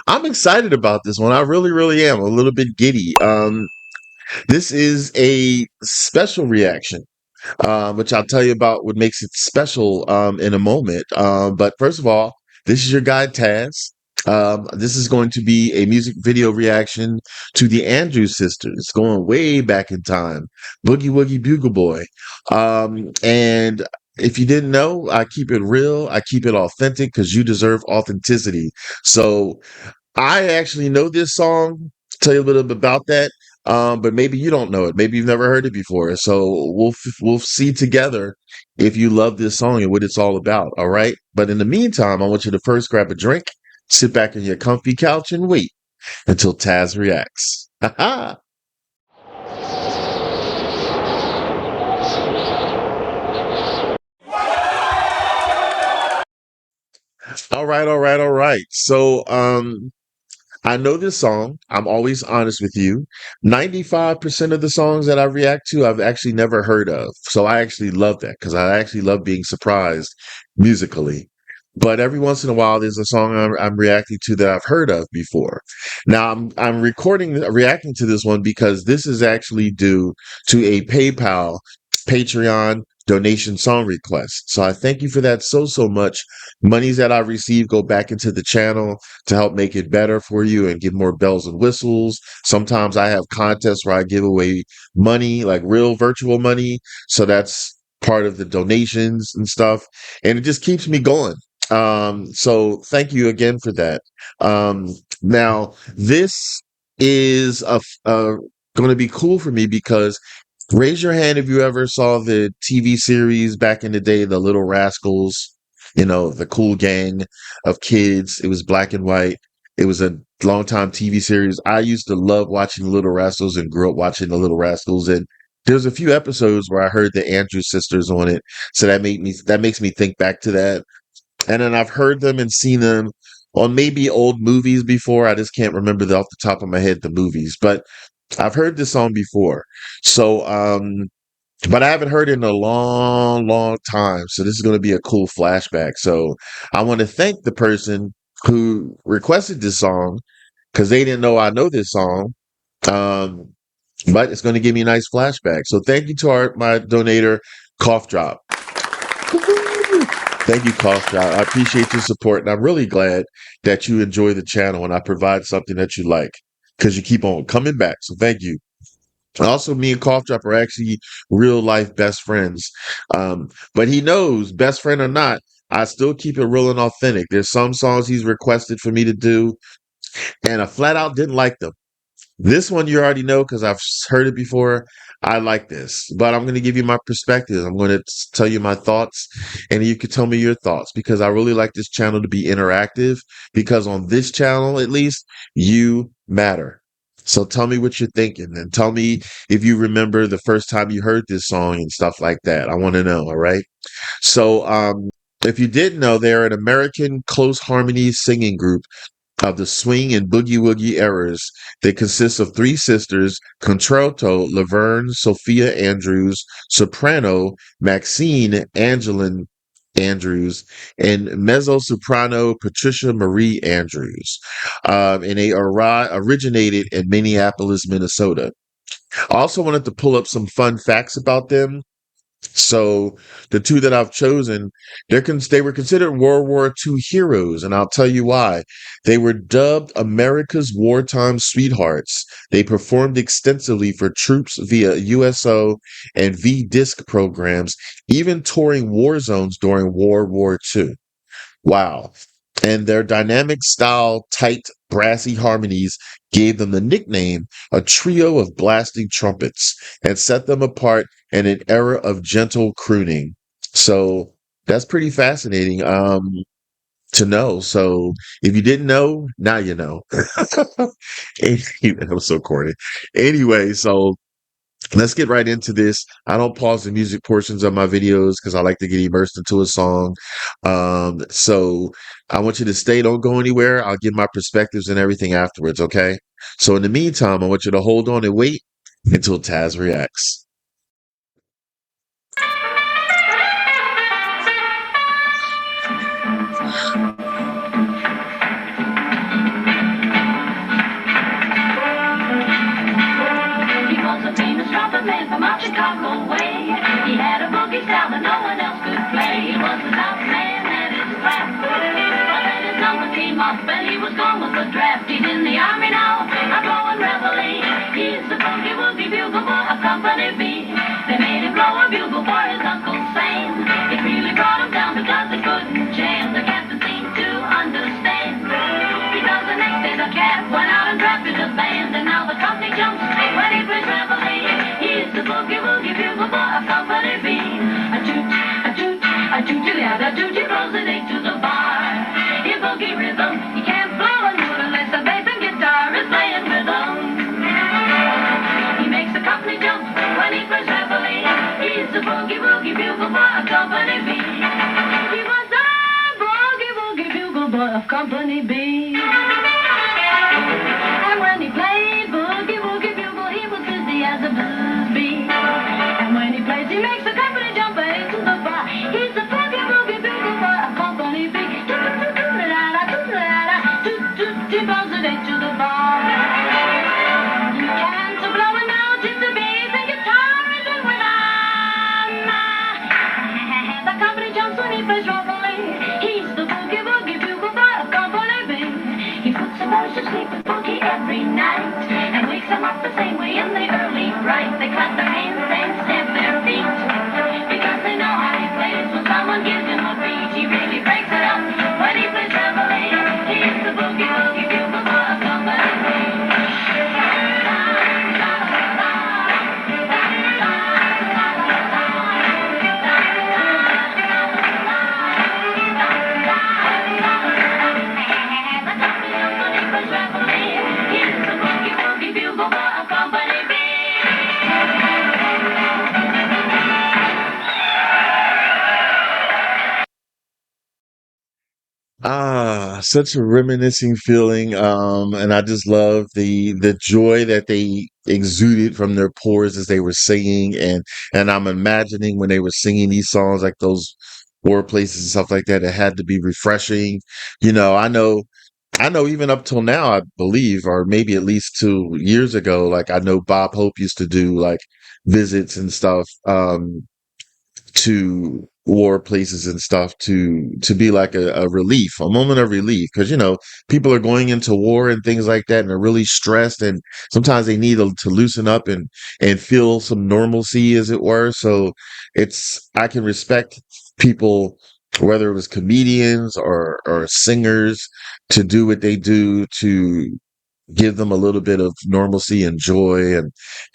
I'm excited about this one. I really, really am. A little bit giddy. This is a special reaction, which I'll tell you about what makes it special in a moment. But first of all, this is your guy Taz. This is going to be a music video reaction to the Andrews sisters, going way back in time. Boogie Woogie Bugle Boy. And if you didn't know, I keep it real. I keep it authentic because you deserve authenticity. So I actually know this song. Tell you a little bit about that. But maybe you don't know it. Maybe you've never heard it before. So we'll see together if you love this song and what it's all about. All right. But in the meantime, I want you to first grab a drink, sit back on your comfy couch, and wait until Taz reacts. All right, all right, all right. So I know this song. I'm always honest with you. 95% of the songs that I react to, I've actually never heard of. So I actually love that because I actually love being surprised musically. But every once in a while, there's a song I'm reacting to that I've heard of before. Now I'm reacting to this one because this is actually due to a PayPal, Patreon donation song request. So I thank you for that so much. Monies that I receive go back into the channel to help make it better for you and give more bells and whistles. Sometimes I have contests where I give away money, like real virtual money. So that's part of the donations and stuff. And it just keeps me going. So thank you again for that. Now this is going to be cool for me because raise your hand if you ever saw the TV series back in the day, The Little Rascals, the cool gang of kids. It was black and white. It was a long time TV series. I used to love watching The Little Rascals and grew up watching The Little Rascals. And there's a few episodes where I heard the Andrews sisters on it. So that makes me think back to that. And then I've heard them and seen them on maybe old movies before. I just can't remember off the top of my head the movies, but I've heard this song before. So, but I haven't heard it in a long, long time. So this is going to be a cool flashback. So I want to thank the person who requested this song because they didn't know I know this song. Um, but it's going to give me a nice flashback. So thank you to my donator, Cough Drop. Thank you, Cough Drop. I appreciate your support, and I'm really glad that you enjoy the channel and I provide something that you like because you keep on coming back. So thank you. Also, me and Cough Drop are actually real life best friends. But he knows, best friend or not, I still keep it real and authentic. There's some songs he's requested for me to do, and I flat out didn't like them. This one you already know because I've heard it before. I like this, but I'm going to give you my perspective. I'm going to tell you my thoughts, and you can tell me your thoughts because I really like this channel to be interactive because on this channel, at least, you matter. So tell me what you're thinking and tell me if you remember the first time you heard this song and stuff like that. I want to know. All right. So, if you didn't know, they're an American close harmony singing group of the swing and boogie woogie eras. They consist of three sisters, contralto Laverne Sophia Andrews, soprano Maxine Angeline Andrews, and mezzo-soprano Patricia Marie Andrews. And they originated in Minneapolis, Minnesota. I also wanted to pull up some fun facts about them. So the two that I've chosen, they were considered World War II heroes, and I'll tell you why. They were dubbed America's wartime sweethearts. They performed extensively for troops via USO and V-disc programs, even touring war zones during World War II. Wow. And their dynamic style, tight, brassy harmonies gave them the nickname a trio of blasting trumpets and set them apart in an era of gentle crooning. So that's pretty fascinating to know. So if you didn't know, now you know. That was so corny. Anyway, so let's get right into this. I don't pause the music portions of my videos because I like to get immersed into a song. So I want you to stay, don't go anywhere. I'll give my perspectives and everything afterwards, okay? So in the meantime, I want you to hold on and wait until Tazzz reacts. Chicago way. He had a boogie style that no one else could play. He was the top man at his class. But then his number came up and he was gone with the draft. He's in the army now, I'm blowing reveille. He's the Boogie Woogie Bugle Boy of Company B. They made him blow a bugle for his Uncle Sam. It really brought him down because they couldn't jam. The captain seemed to understand. Because the next day the cat went out and drafted a band. And now the company jumps when he plays reveille. He's the Boogie Woogie Bugle Boy of Company B. A toot, a toot, a toot, a toot, he blows it eight to the bar. In boogie rhythm, he can't blow a note unless the bass and guitar is playing rhythm. He makes the company jump when he plays reveille. He's the Boogie Woogie Bugle Boy of Company B. He was the Boogie Woogie Bugle Boy of Company B. And when he played Boogie Woogie Bugle, he was busy as a blues bee. And when he plays, he makes the company jump into the bar. He's the Boogie Woogie Bugle Boy of Company B. He blows it into the bar. You can't blow a note if the bass and guitar isn't with the company jumps when he plays reveille. He's the Boogie Woogie Bugle Boy of Company B. He puts the boys to sleep with boogie every night and wakes them up the same way in the early bright. They clap their hands and stamp their feet because they know how he plays. When someone gives him a beat, he really breaks it up when he plays reveille. He's the Boogie Woogie Bugle Boy of Company B. Such a reminiscing feeling. And I just love the joy that they exuded from their pores as they were singing. And I'm imagining when they were singing these songs, like those war places and stuff like that, it had to be refreshing. You know, I know even up till now, I believe, or maybe at least 2 years ago, like I know Bob Hope used to do like visits and stuff. To war places and stuff to be like a relief, a moment of relief, because people are going into war and things like that, and they're really stressed, and sometimes they need to loosen up and feel some normalcy, as it were. So I can respect people, whether it was comedians or singers, to do what they do to give them a little bit of normalcy and joy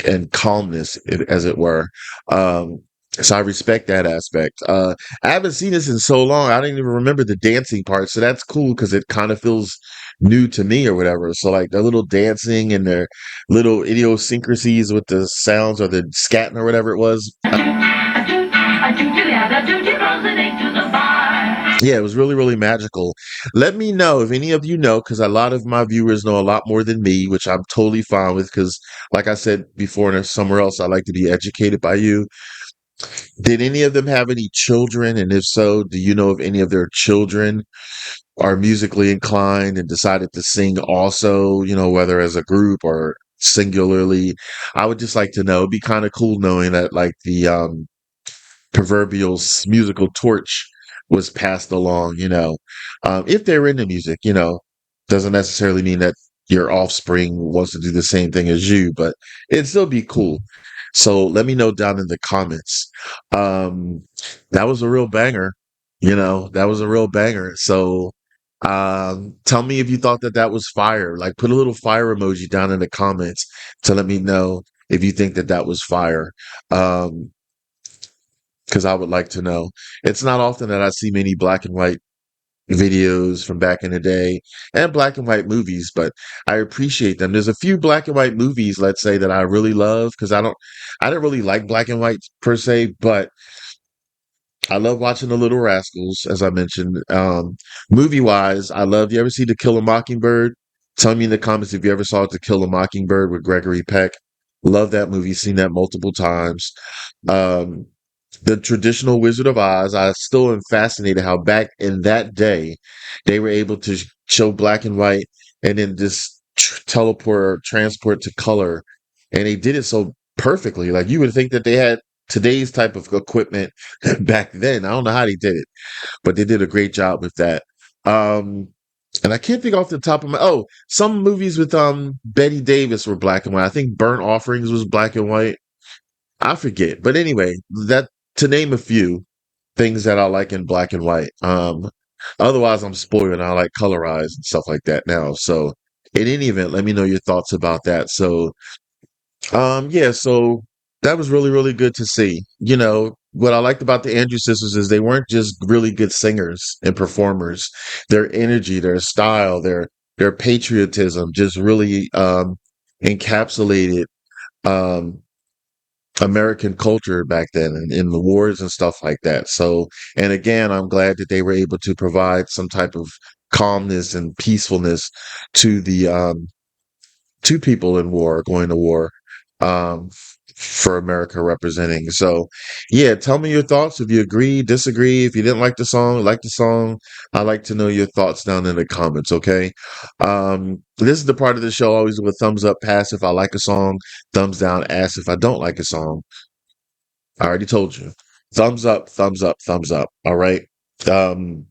and calmness, as it were. Um, so I respect that aspect. I haven't seen this in so long. I didn't even remember the dancing part. So that's cool because it kind of feels new to me or whatever. So like their little dancing and their little idiosyncrasies with the sounds or the scatting or whatever it was. Yeah, it was really, really magical. Let me know if any of you know, because a lot of my viewers know a lot more than me, which I'm totally fine with. Because, like I said before, and somewhere else, I like to be educated by you. Did any of them have any children? And if so, do you know if any of their children are musically inclined and decided to sing also, whether as a group or singularly? I would just like to know. It'd be kind of cool knowing that, like, the proverbial musical torch was passed along, if they're into music, doesn't necessarily mean that your offspring wants to do the same thing as you, but it'd still be cool. So let me know down in the comments. Um, that was a real banger, that was a real banger. So, tell me if you thought that was fire. Like, put a little fire emoji down in the comments to let me know if you think that was fire. Um, because I would like to know. It's not often that I see many black and white videos from back in the day and black and white movies, but I appreciate them. There's a few black and white movies, let's say, that I really love because I don't really like black and white per se, but I love watching The Little Rascals, as I mentioned. Movie wise, you ever see To Kill a Mockingbird? Tell me in the comments if you ever saw To Kill a Mockingbird with Gregory Peck. Love that movie, seen that multiple times. Um, the traditional Wizard of Oz, I still am fascinated how back in that day they were able to show black and white and then just teleport or transport to color. And they did it so perfectly. Like you would think that they had today's type of equipment back then. I don't know how they did it, but they did a great job with that. Um, and I can't think off the top of my some movies with Betty Davis were black and white. I think Burnt Offerings was black and white. I forget. But anyway, that to name a few things that I like in black and white. Otherwise I'm spoiled and I like colorized and stuff like that now. So in any event, let me know your thoughts about that. So yeah, so that was really, really good to see. You know, what I liked about the Andrews sisters is they weren't just really good singers and performers. Their energy, their style, their patriotism just really encapsulated um American culture back then and in the wars and stuff like that. So, and again, I'm glad that they were able to provide some type of calmness and peacefulness to the two people in war, going to war, for America representing. So, yeah, tell me your thoughts. If you agree, disagree, if you didn't like the song, I'd like to know your thoughts down in the comments. Okay. This is the part of the show I always do a thumbs up pass if I like a song, thumbs down ask if I don't like a song. I already told you. Thumbs up, thumbs up, thumbs up. All right. Um,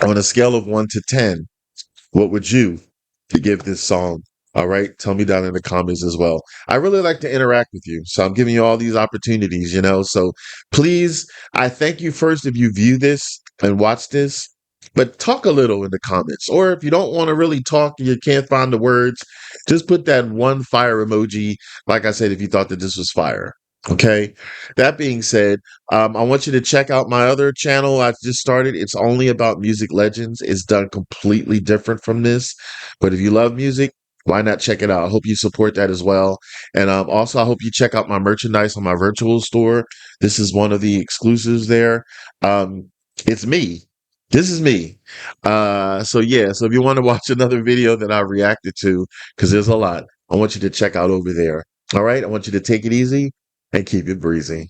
on a scale of 1 to 10, what would you give this song? All right. Tell me down in the comments as well. I really like to interact with you. So I'm giving you all these opportunities, you know. So please, I thank you first if you view this and watch this, but talk a little in the comments. Or if you don't want to really talk, you can't find the words, just put that one fire emoji. Like I said, if you thought that this was fire. Okay. That being said, I want you to check out my other channel I just started. It's only about music legends. It's done completely different from this. But if you love music, why not check it out? I hope you support that as well. And also, I hope you check out my merchandise on my virtual store. This is one of the exclusives there. It's me. This is me. So yeah, so if you want to watch another video that I reacted to, because there's a lot, I want you to check out over there. All right. I want you to take it easy and keep it breezy.